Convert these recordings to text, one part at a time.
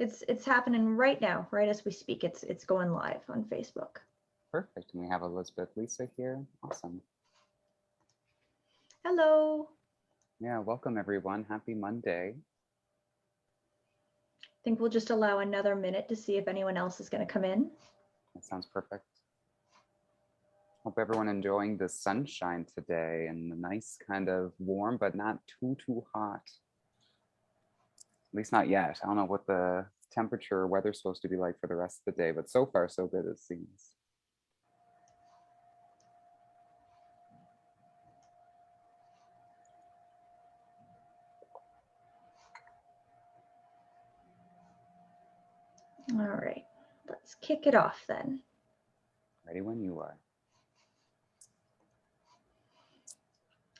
It's happening right now, right as we speak. It's going live on Facebook. Perfect. And we have Elizabeth Lisa here. Awesome. Hello. Yeah, welcome everyone. Happy Monday. I think we'll just allow another minute to see if anyone else is going to come in. That sounds perfect. Hope everyone enjoying the sunshine today and the nice kind of warm, but not too hot. At least not yet. I don't know what the temperature or weather's supposed to be like for the rest of the day, but so far so good it seems. All right, let's kick it off then. Ready when you are.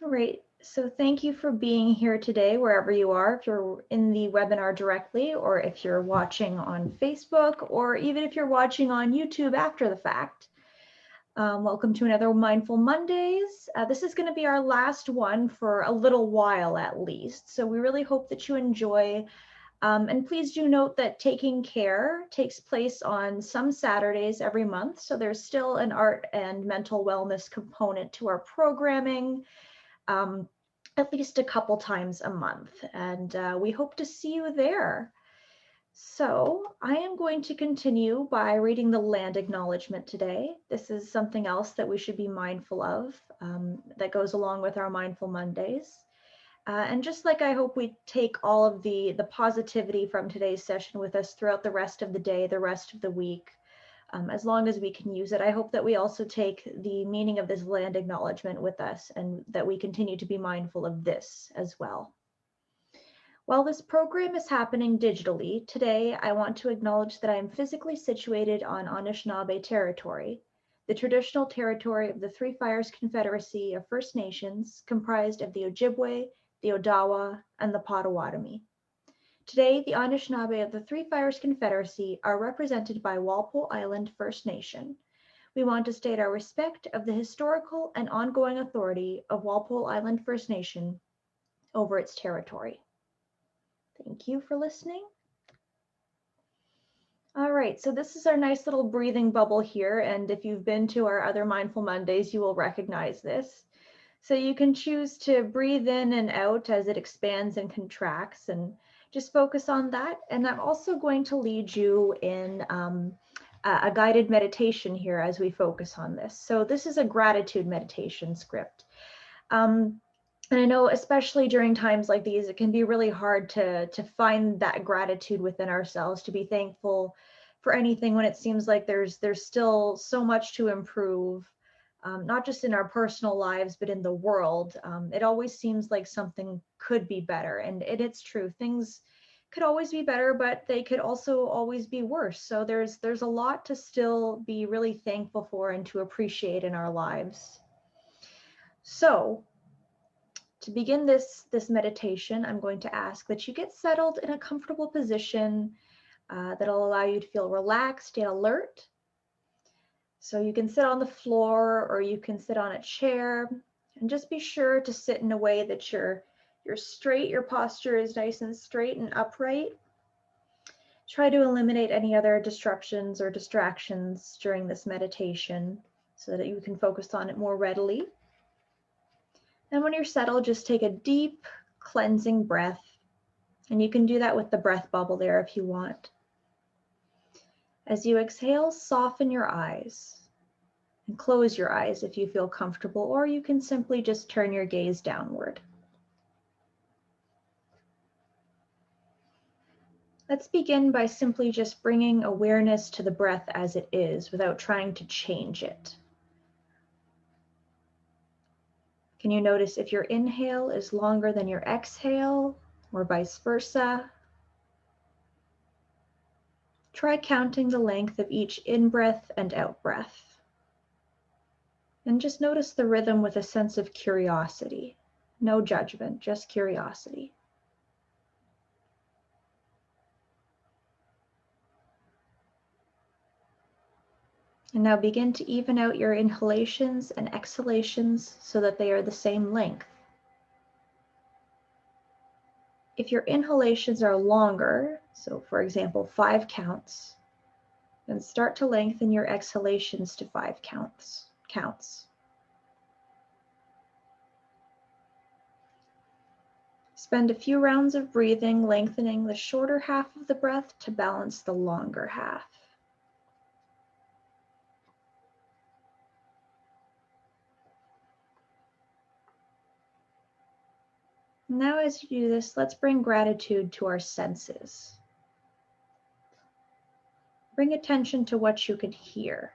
All right, so thank you for being here today, wherever you are, if you're in the webinar directly, or if you're watching on Facebook, or even if you're watching on YouTube after the fact. Welcome to another Mindful Mondays. This is going to be our last one for a little while at least, so we really hope that you enjoy. And please do note that Taking Care takes place on some Saturdays every month, so there's still an art and mental wellness component to our programming. At least a couple times a month, and we hope to see you there. So I am going to continue by reading the land acknowledgement today. This is something else that we should be mindful of that goes along with our Mindful Mondays. And just like I hope we take all of the positivity from today's session with us throughout the rest of the day, the rest of the week, as long as we can use it, I hope that we also take the meaning of this land acknowledgement with us and that we continue to be mindful of this as well. While this program is happening digitally, today I want to acknowledge that I am physically situated on Anishinaabe territory, the traditional territory of the Three Fires Confederacy of First Nations, comprised of the Ojibwe, the Odawa, and the Potawatomi. Today, the Anishinaabe of the Three Fires Confederacy are represented by Walpole Island First Nation. We want to state our respect of the historical and ongoing authority of Walpole Island First Nation over its territory. Thank you for listening. All right, so this is our nice little breathing bubble here, and if you've been to our other Mindful Mondays, you will recognize this. So you can choose to breathe in and out as it expands and contracts, and just focus on that. And I'm also going to lead you in a guided meditation here as we focus on this. So this is a gratitude meditation script. And I know, especially during times like these, it can be really hard to find that gratitude within ourselves, to be thankful for anything when it seems like there's still so much to improve. Not just in our personal lives, but in the world. It always seems like something could be better. And it's true. Things could always be better, but they could also always be worse. So there's a lot to still be really thankful for and to appreciate in our lives. So to begin this meditation, I'm going to ask that you get settled in a comfortable position that'll allow you to feel relaxed and alert. So you can sit on the floor or you can sit on a chair, and just be sure to sit in a way that you're straight, your posture is nice and straight and upright. Try to eliminate any other disruptions or distractions during this meditation so that you can focus on it more readily. And when you're settled, just take a deep cleansing breath, and you can do that with the breath bubble there if you want. As you exhale, soften your eyes. And close your eyes if you feel comfortable, or you can simply just turn your gaze downward. Let's begin by simply just bringing awareness to the breath as it is without trying to change it. Can you notice if your inhale is longer than your exhale, or vice versa? Try counting the length of each in-breath and out-breath. And just notice the rhythm with a sense of curiosity. No judgment, just curiosity. And now begin to even out your inhalations and exhalations so that they are the same length. If your inhalations are longer, So for example, 5 counts, and start to lengthen your exhalations to 5 counts. Spend a few rounds of breathing, lengthening the shorter half of the breath to balance the longer half. Now, as you do this, let's bring gratitude to our senses. Bring attention to what you can hear.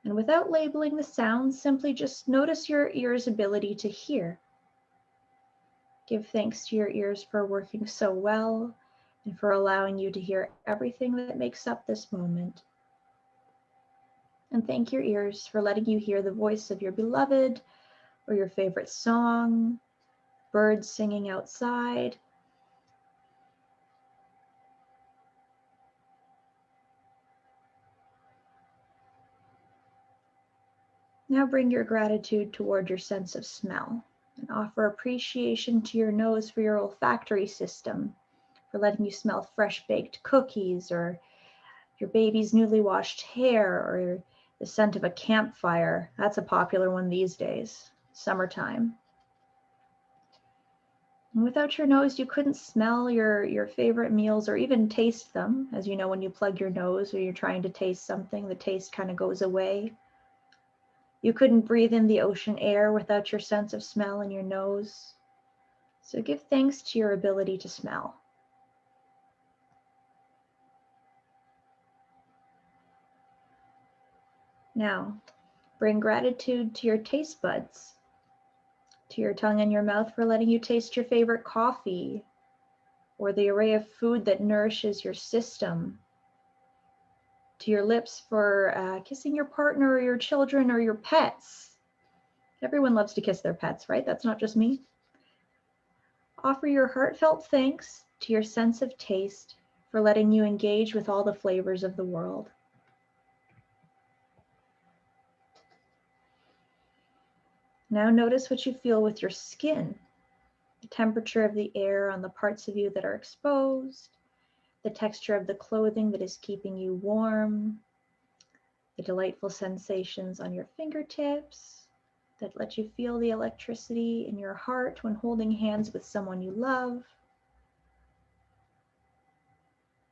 And without labeling the sounds, simply just notice your ears' ability to hear. Give thanks to your ears for working so well and for allowing you to hear everything that makes up this moment. And thank your ears for letting you hear the voice of your beloved or your favorite song, birds singing outside. Now bring your gratitude toward your sense of smell and offer appreciation to your nose for your olfactory system, for letting you smell fresh baked cookies or your baby's newly washed hair or the scent of a campfire. That's a popular one these days, summertime. And without your nose, you couldn't smell your favorite meals or even taste them. As you know, when you plug your nose or you're trying to taste something, the taste kind of goes away. You couldn't breathe in the ocean air without your sense of smell in your nose. So give thanks to your ability to smell. Now, bring gratitude to your taste buds, to your tongue and your mouth for letting you taste your favorite coffee, or the array of food that nourishes your system, to your lips for kissing your partner or your children or your pets. Everyone loves to kiss their pets, right? That's not just me. Offer your heartfelt thanks to your sense of taste for letting you engage with all the flavors of the world. Now notice what you feel with your skin, the temperature of the air on the parts of you that are exposed, the texture of the clothing that is keeping you warm, the delightful sensations on your fingertips that let you feel the electricity in your heart when holding hands with someone you love.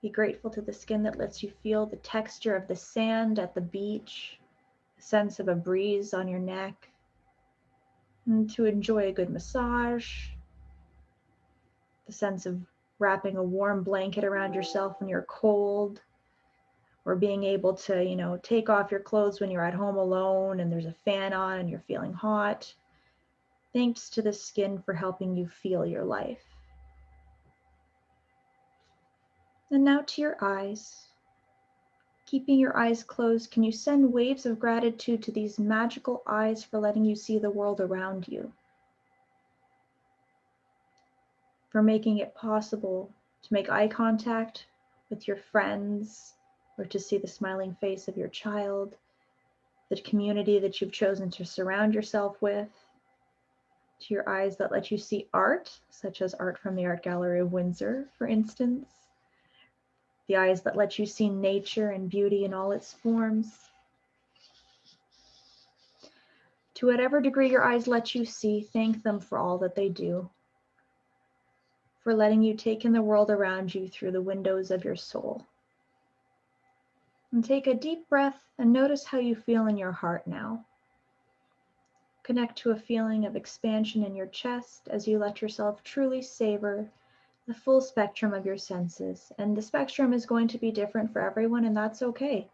Be grateful to the skin that lets you feel the texture of the sand at the beach, the sense of a breeze on your neck, and to enjoy a good massage, the sense of wrapping a warm blanket around yourself when you're cold, or being able to, take off your clothes when you're at home alone and there's a fan on and you're feeling hot. Thanks to the skin for helping you feel your life. And now to your eyes. Keeping your eyes closed, can you send waves of gratitude to these magical eyes for letting you see the world around you? For making it possible to make eye contact with your friends, or to see the smiling face of your child, the community that you've chosen to surround yourself with, to your eyes that let you see art, such as art from the Art Gallery of Windsor, for instance, the eyes that let you see nature and beauty in all its forms. To whatever degree your eyes let you see, thank them for all that they do, for letting you take in the world around you through the windows of your soul. And take a deep breath and notice how you feel in your heart now. Connect to a feeling of expansion in your chest as you let yourself truly savor the full spectrum of your senses. And the spectrum is going to be different for everyone, and that's okay.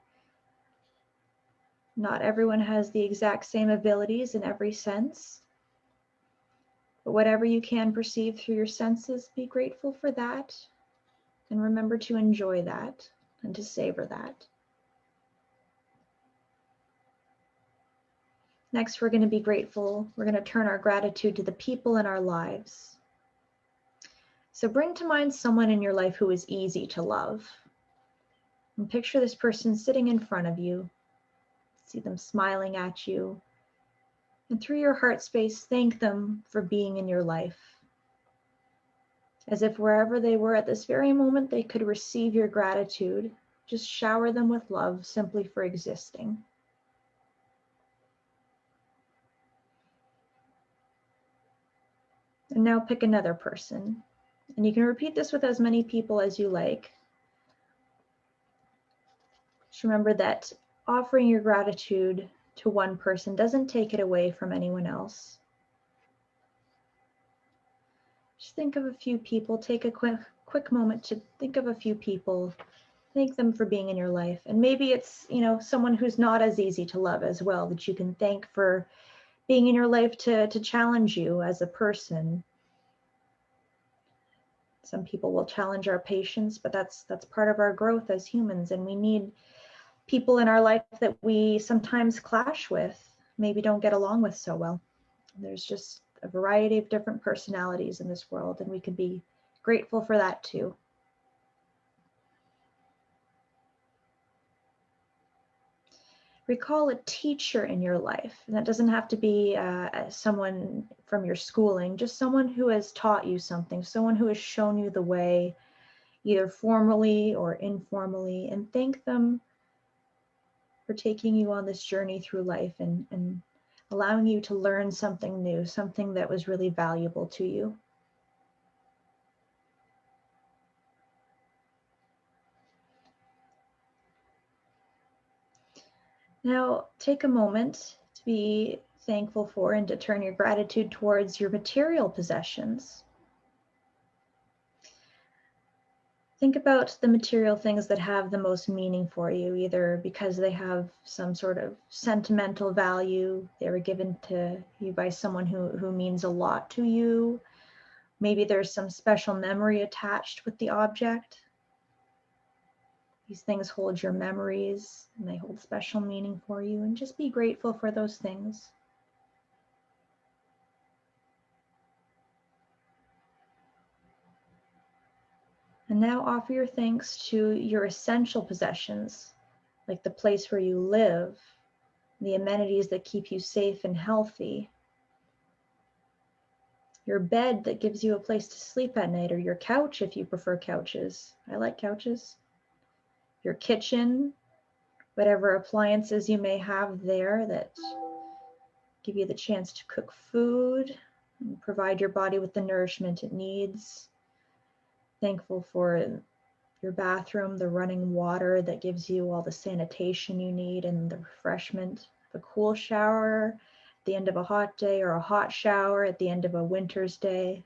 Not everyone has the exact same abilities in every sense. But whatever you can perceive through your senses, be grateful for that. And remember to enjoy that and to savor that. Next, we're going to be grateful. We're going to turn our gratitude to the people in our lives. So bring to mind someone in your life who is easy to love. And picture this person sitting in front of you. See them smiling at you. And through your heart space, thank them for being in your life. as if wherever they were at this very moment, they could receive your gratitude. Just shower them with love simply for existing. And now pick another person. And you can repeat this with as many people as you like. Just remember that offering your gratitude to one person doesn't take it away from anyone else. Just think of a few people. Take a quick moment to think of a few people. Thank them for being in your life. And maybe it's, someone who's not as easy to love as well, that you can thank for being in your life to challenge you as a person. Some people will challenge our patience, but that's part of our growth as humans. And we need people in our life that we sometimes clash with, maybe don't get along with so well. There's just a variety of different personalities in this world, and we can be grateful for that too. Recall a teacher in your life, and that doesn't have to be someone from your schooling, just someone who has taught you something, someone who has shown you the way, either formally or informally, and thank them for taking you on this journey through life and allowing you to learn something new, something that was really valuable to you. Now, take a moment to be thankful for and to turn your gratitude towards your material possessions. Think about the material things that have the most meaning for you, either because they have some sort of sentimental value, they were given to you by someone who means a lot to you. Maybe there's some special memory attached with the object. These things hold your memories and they hold special meaning for you, and just be grateful for those things. And now offer your thanks to your essential possessions, like the place where you live, the amenities that keep you safe and healthy, your bed that gives you a place to sleep at night, or your couch if you prefer couches. I like couches. Your kitchen, whatever appliances you may have there that give you the chance to cook food and provide your body with the nourishment it needs. Thankful for your bathroom, the running water that gives you all the sanitation you need and the refreshment, the cool shower at the end of a hot day, or a hot shower at the end of a winter's day.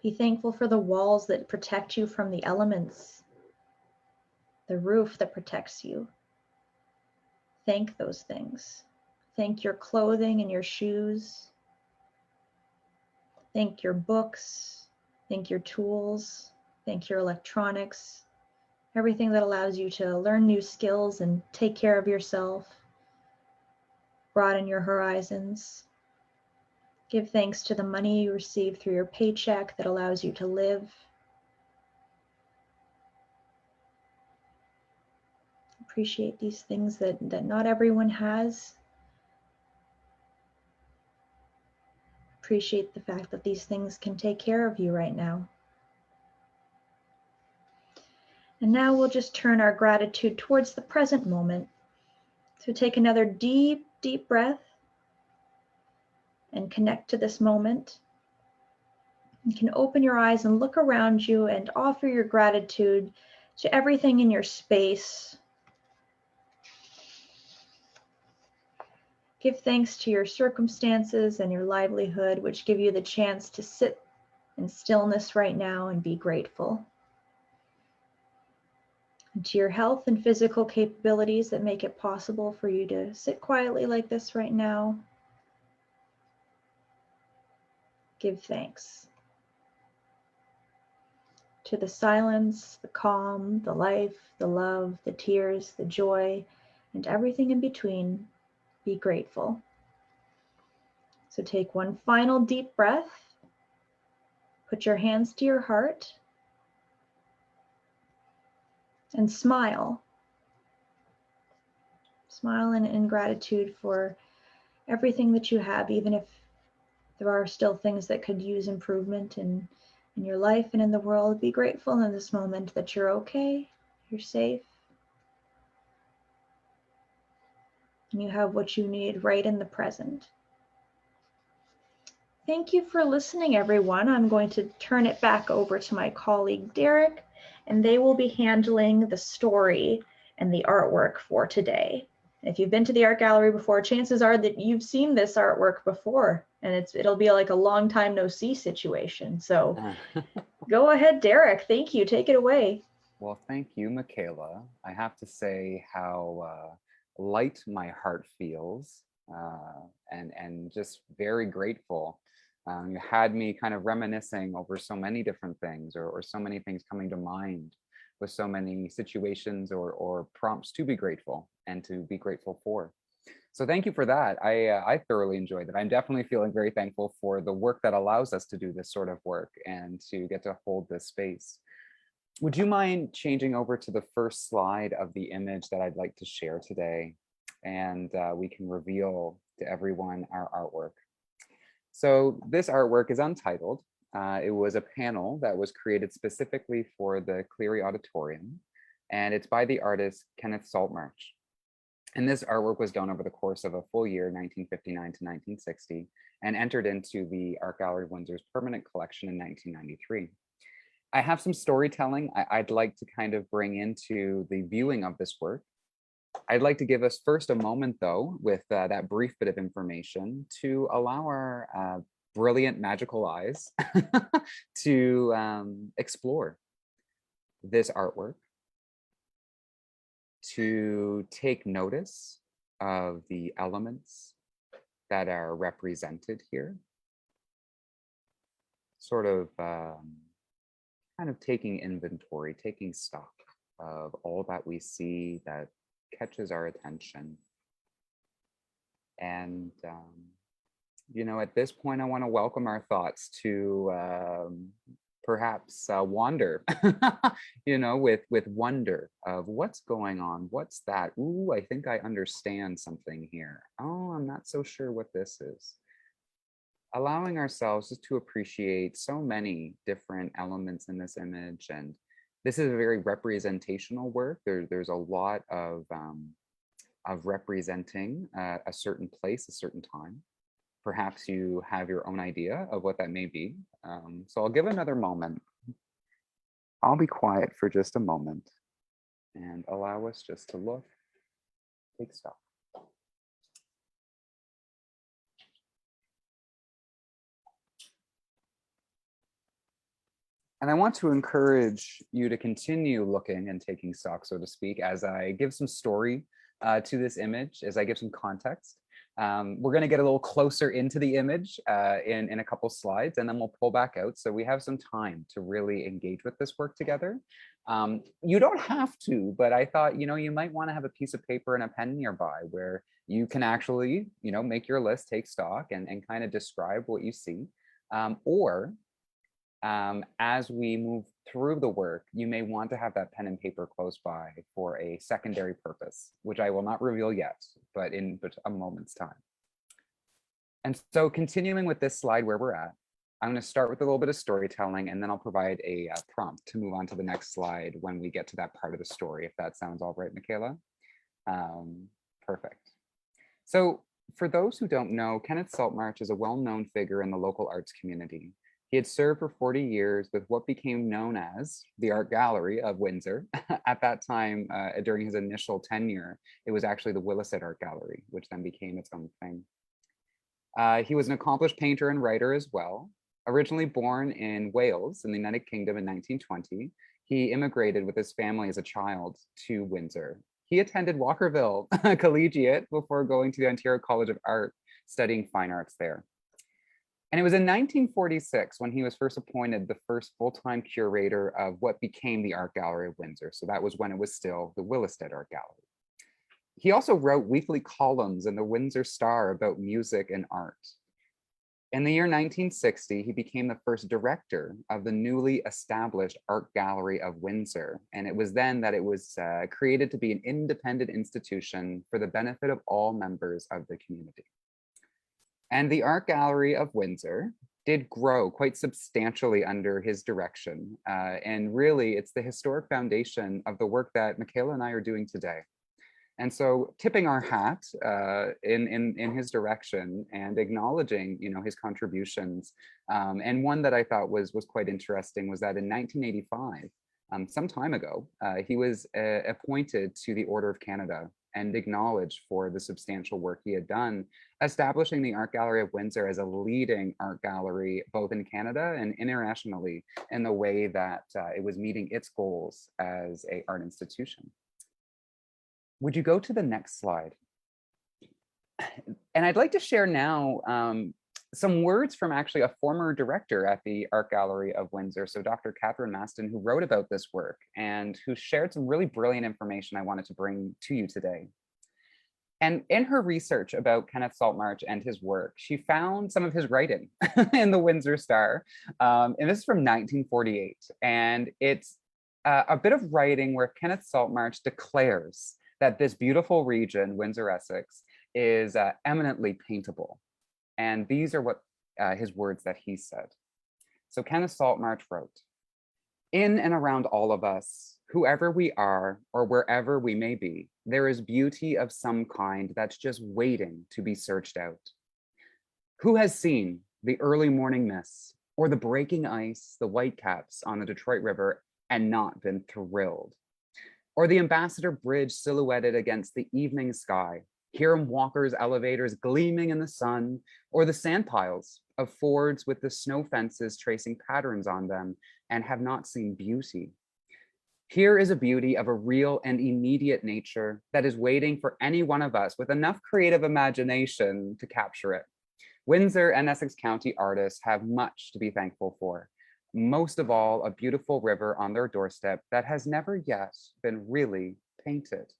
Be thankful for the walls that protect you from the elements, the roof that protects you. Thank those things. Thank your clothing and your shoes. Thank your books. Thank your tools. Thank your electronics. Everything that allows you to learn new skills and take care of yourself. Broaden your horizons. Give thanks to the money you receive through your paycheck that allows you to live. Appreciate these things that not everyone has. Appreciate the fact that these things can take care of you right now. And now we'll just turn our gratitude towards the present moment. So take another deep, deep breath and connect to this moment. You can open your eyes and look around you and offer your gratitude to everything in your space. Give thanks to your circumstances and your livelihood, which give you the chance to sit in stillness right now and be grateful. And to your health and physical capabilities that make it possible for you to sit quietly like this right now. Give thanks. To the silence, the calm, the life, the love, the tears, the joy, and everything in between, be grateful. So take one final deep breath. Put your hands to your heart and smile. Smile in gratitude for everything that you have, even if there are still things that could use improvement in your life and in the world, be grateful in this moment that you're okay, you're safe, and you have what you need right in the present. Thank you for listening, everyone. I'm going to turn it back over to my colleague, Derek, and they will be handling the story and the artwork for today. If you've been to the art gallery before, chances are that you've seen this artwork before, and it'll be like a long time no see situation. So go ahead, Derek. Thank you. Take it away. Well, thank you, Michaela. I have to say how light my heart feels, and just very grateful. You had me kind of reminiscing over so many different things, or so many things coming to mind with so many situations or prompts to be grateful and to be grateful for. So thank you for that. I thoroughly enjoyed it. I'm definitely feeling very thankful for the work that allows us to do this sort of work and to get to hold this space. Would you mind changing over to the first slide of the image that I'd like to share today? And we can reveal to everyone our artwork. So this artwork is Untitled. It was a panel that was created specifically for the Cleary Auditorium, and it's by the artist Kenneth Saltmarche. And this artwork was done over the course of a full year, 1959 to 1960, and entered into the Art Gallery of Windsor's permanent collection in 1993. I have some storytelling I'd like to kind of bring into the viewing of this work. I'd like to give us first a moment, though, with that brief bit of information to allow our brilliant magical eyes to explore this artwork, to take notice of the elements that are represented here, sort of kind of taking inventory, taking stock of all that we see that catches our attention. And, you know, at this point, I want to welcome our thoughts to perhaps wander, you know, with wonder of what's going on. What's that? Ooh, I think I understand something here. Oh, I'm not so sure what this is. Allowing ourselves just to appreciate so many different elements in this image. And this is a very representational work. There's a lot of representing a certain place, a certain time. Perhaps you have your own idea of what that may be. So I'll give another moment. I'll be quiet for just a moment and allow us just to look, take stock. And I want to encourage you to continue looking and taking stock, so to speak, as I give some story to this image, as I give some context. We're going to get a little closer into the image in a couple slides, and then we'll pull back out. So we have some time to really engage with this work together. You don't have to, but I thought, you know, you might want to have a piece of paper and a pen nearby where you can actually, you know, make your list, take stock, and kind of describe what you see. As we move through the work, you may want to have that pen and paper close by for a secondary purpose, which I will not reveal yet, but in a moment's time. And so continuing with this slide where we're at, I'm going to start with a little bit of storytelling, and then I'll provide a prompt to move on to the next slide when we get to that part of the story, if that sounds all right, Michaela. Perfect. So for those who don't know, Kenneth Saltmarche is a well-known figure in the local arts community. He had served for 40 years with what became known as the Art Gallery of Windsor. At that time, during his initial tenure, it was actually the Willisett Art Gallery, which then became its own thing. He was an accomplished painter and writer as well. Originally born in Wales in the United Kingdom in 1920, he immigrated with his family as a child to Windsor. He attended Walkerville Collegiate before going to the Ontario College of Art, studying fine arts there. And it was in 1946 when he was first appointed the first full-time curator of what became the Art Gallery of Windsor. So that was when it was still the Willisett Art Gallery. He also wrote weekly columns in the Windsor Star about music and art. In the year 1960, he became the first director of the newly established Art Gallery of Windsor. And it was then that it was created to be an independent institution for the benefit of all members of the community. And the Art Gallery of Windsor did grow quite substantially under his direction. And really, it's the historic foundation of the work that Michaela and I are doing today. And so tipping our hat in his direction and acknowledging, his contributions. And one that I thought was quite interesting was that in 1985, some time ago, he was appointed to the Order of Canada and acknowledged for the substantial work he had done, establishing the Art Gallery of Windsor as a leading art gallery, both in Canada and internationally, in the way that it was meeting its goals as an art institution. Would you go to the next slide? And I'd like to share now some words from actually a former director at the Art Gallery of Windsor, so Dr. Catherine Maston, who wrote about this work and who shared some really brilliant information I wanted to bring to you today. And in her research about Kenneth Saltmarche and his work, she found some of his writing in the Windsor Star. And this is from 1948. And it's a bit of writing where Kenneth Saltmarche declares that this beautiful region, Windsor-Essex, is eminently paintable. And these are what his words that he said. So Kenneth Saltmarche wrote, "In and around all of us, whoever we are or wherever we may be, there is beauty of some kind that's just waiting to be searched out. Who has seen the early morning mists or the breaking ice, the whitecaps on the Detroit River, and not been thrilled? Or the Ambassador Bridge silhouetted against the evening sky, Hiram Walker's elevators gleaming in the sun, or the sand piles of Fords with the snow fences tracing patterns on them, and have not seen beauty. Here is a beauty of a real and immediate nature that is waiting for any one of us with enough creative imagination to capture it. Windsor and Essex County artists have much to be thankful for. Most of all, a beautiful river on their doorstep that has never yet been really painted."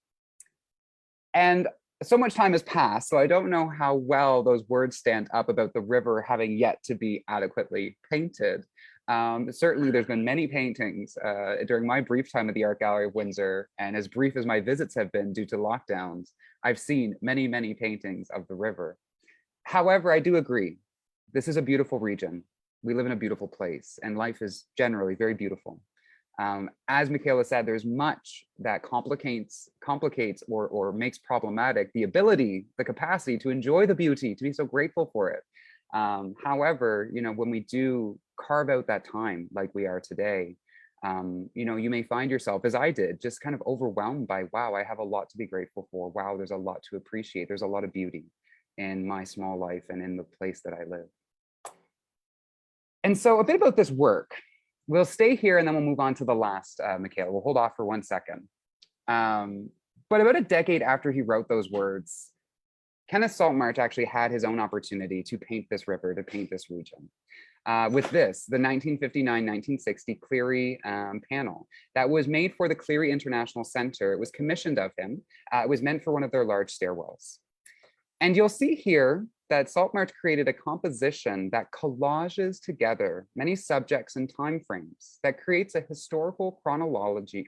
And so much time has passed, so I don't know how well those words stand up about the river having yet to be adequately painted. Certainly, there's been many paintings during my brief time at the Art Gallery of Windsor, and as brief as my visits have been due to lockdowns, I've seen many, many paintings of the river. However, I do agree, this is a beautiful region. We live in a beautiful place, and life is generally very beautiful. As Michaela said, there's much that complicates or makes problematic the ability, the capacity to enjoy the beauty, to be so grateful for it. However, when we do carve out that time like we are today, you may find yourself, as I did, just kind of overwhelmed by, wow, I have a lot to be grateful for. Wow, there's a lot to appreciate. There's a lot of beauty in my small life and in the place that I live. And so a bit about this work. We'll stay here and then we'll move on to the last, Michaela. We'll hold off for 1 second. But about a decade after he wrote those words, Kenneth Saltmarche actually had his own opportunity to paint this river, to paint this region. With this, the 1959-1960 Cleary panel that was made for the Cleary International Center. It was commissioned of him. It was meant for one of their large stairwells. And you'll see here that Saltmarche created a composition that collages together many subjects and timeframes that creates a historical chronology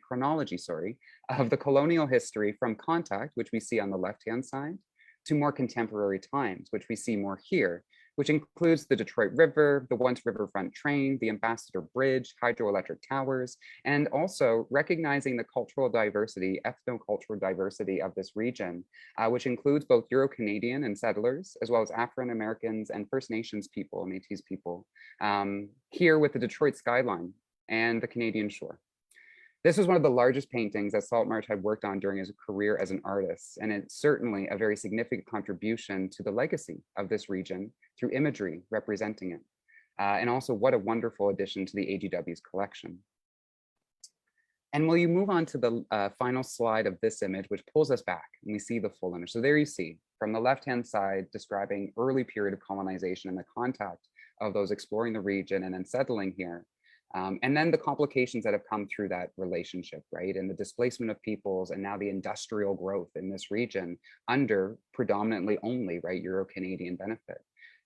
of the colonial history from contact, which we see on the left-hand side, to more contemporary times, which we see more here, which includes the Detroit River, the once riverfront train, the Ambassador Bridge, hydroelectric towers, and also recognizing the cultural diversity, ethno-cultural diversity of this region, which includes both Euro-Canadian and settlers, as well as Afro-Americans and First Nations people, Métis people, here with the Detroit skyline and the Canadian shore. This was one of the largest paintings that Saltmarche had worked on during his career as an artist, and it's certainly a very significant contribution to the legacy of this region through imagery representing it. And also what a wonderful addition to the AGW's collection. And will you move on to the final slide of this image, which pulls us back and we see the full image. So there you see from the left-hand side describing early period of colonization and the contact of those exploring the region and then settling here. And then the complications that have come through that relationship, right? And the displacement of peoples and now the industrial growth in this region under predominantly only, right, Euro-Canadian benefit.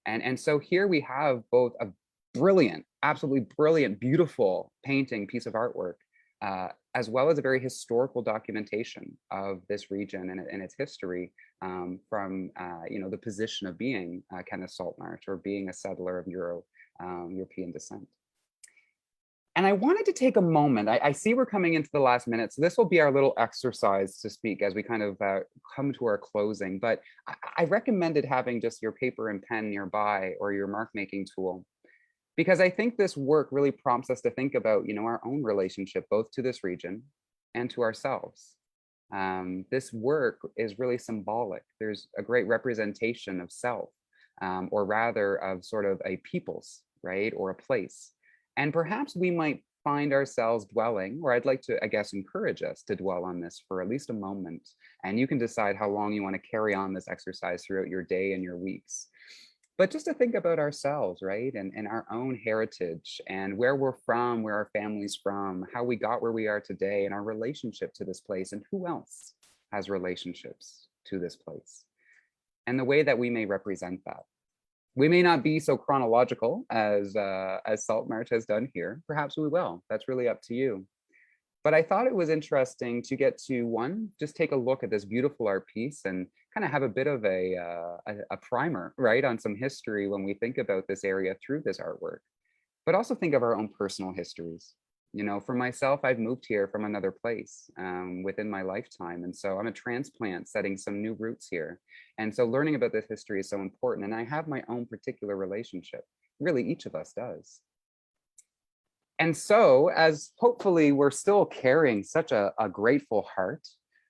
And so here we have both a brilliant, absolutely brilliant, beautiful painting piece of artwork as well as a very historical documentation of this region and its history, from the position of being Kenneth Saltmarche, or being a settler of European descent. And I wanted to take a moment. I see we're coming into the last minute, so this will be our little exercise to speak as we kind of come to our closing. But I recommended having just your paper and pen nearby, or your mark making tool, because I think this work really prompts us to think about, our own relationship both to this region and to ourselves. This work is really symbolic. There's a great representation of self, or rather of sort of a people's, right, or a place. And perhaps we might find ourselves dwelling, or I'd like to, I guess, encourage us to dwell on this for at least a moment. And you can decide how long you want to carry on this exercise throughout your day and your weeks. But just to think about ourselves, right? And our own heritage, and where we're from, where our family's from, how we got where we are today, and our relationship to this place, and who else has relationships to this place, and the way that we may represent that. We may not be so chronological as Saltmarche has done here. Perhaps we will. That's really up to you. But I thought it was interesting to get to, one, just take a look at this beautiful art piece and kind of have a bit of a primer, right, on some history when we think about this area through this artwork, but also think of our own personal histories. For myself, I've moved here from another place within my lifetime. And so I'm a transplant setting some new roots here. And so learning about this history is so important. And I have my own particular relationship. Really, each of us does. And so, as hopefully we're still carrying such a grateful heart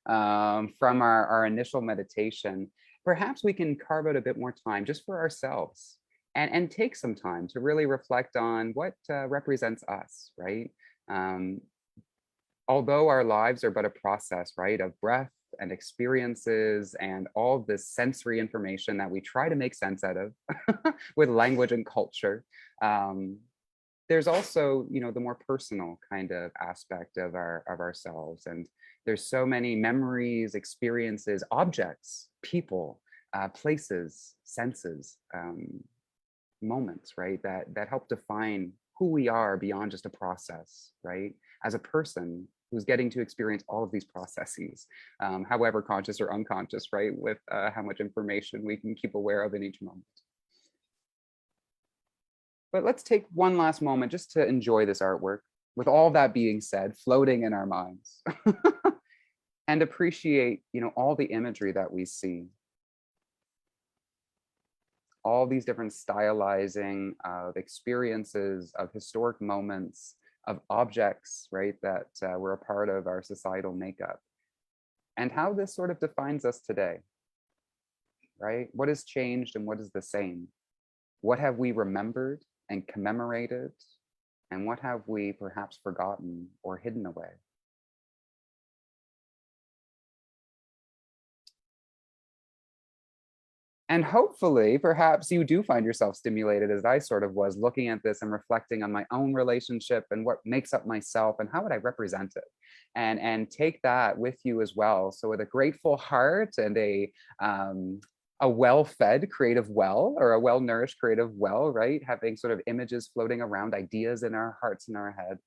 from our initial meditation, perhaps we can carve out a bit more time just for ourselves, and take some time to really reflect on what represents us, right? Although our lives are but a process, right, of breath and experiences and all this sensory information that we try to make sense out of with language and culture, there's also, the more personal kind of aspect of ourselves. And there's so many memories, experiences, objects, people, places, senses, moments, right, that help define who we are beyond just a process, right? As a person who's getting to experience all of these processes, however conscious or unconscious, right, with how much information we can keep aware of in each moment. But let's take one last moment just to enjoy this artwork, with all that being said, floating in our minds, and appreciate, all the imagery that we see. All these different stylizing of experiences, of historic moments, of objects, right, that were a part of our societal makeup, and how this sort of defines us today, right? What has changed and what is the same? What have we remembered and commemorated, and what have we perhaps forgotten or hidden away? And hopefully, perhaps you do find yourself stimulated, as I sort of was, looking at this and reflecting on my own relationship and what makes up myself and how would I represent it, and take that with you as well. So with a grateful heart and a well-fed creative well, or a well-nourished creative well, right? Having sort of images floating around, ideas in our hearts and our head.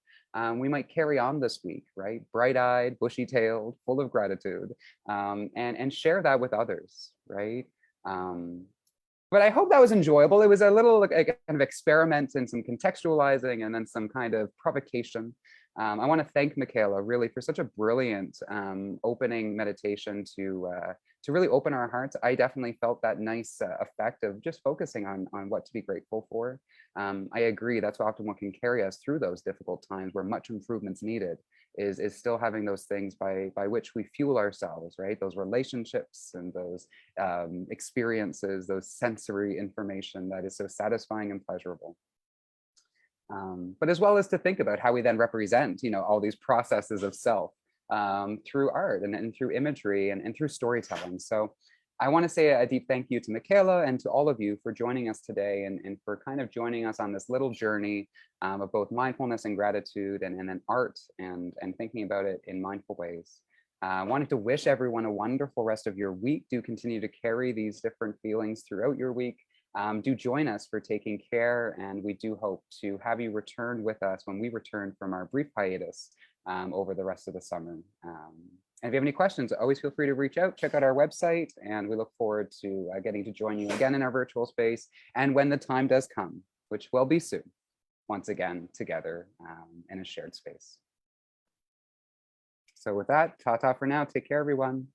We might carry on this week, right? Bright-eyed, bushy-tailed, full of gratitude, and share that with others, right? But I hope that was enjoyable. It was a little kind of experiment and some contextualizing, and then some kind of provocation. I want to thank Michaela really for such a brilliant opening meditation to really open our hearts. I definitely felt that nice effect of just focusing on what to be grateful for. I agree, that's often what can carry us through those difficult times where much improvement's needed, is still having those things by which we fuel ourselves, right? Those relationships and those experiences, those sensory information that is so satisfying and pleasurable. But as well as to think about how we then represent, all these processes of self through art and through imagery and through storytelling. So I want to say a deep thank you to Michaela and to all of you for joining us today, and for kind of joining us on this little journey of both mindfulness and gratitude, and then art and thinking about it in mindful ways. I wanted to wish everyone a wonderful rest of your week. Do continue to carry these different feelings throughout your week. Do join us for taking care, and we do hope to have you return with us when we return from our brief hiatus over the rest of the summer. And if you have any questions, always feel free to reach out, check out our website, and we look forward to getting to join you again in our virtual space. And when the time does come, which will be soon, once again, together in a shared space. So with that, ta-ta for now. Take care, everyone.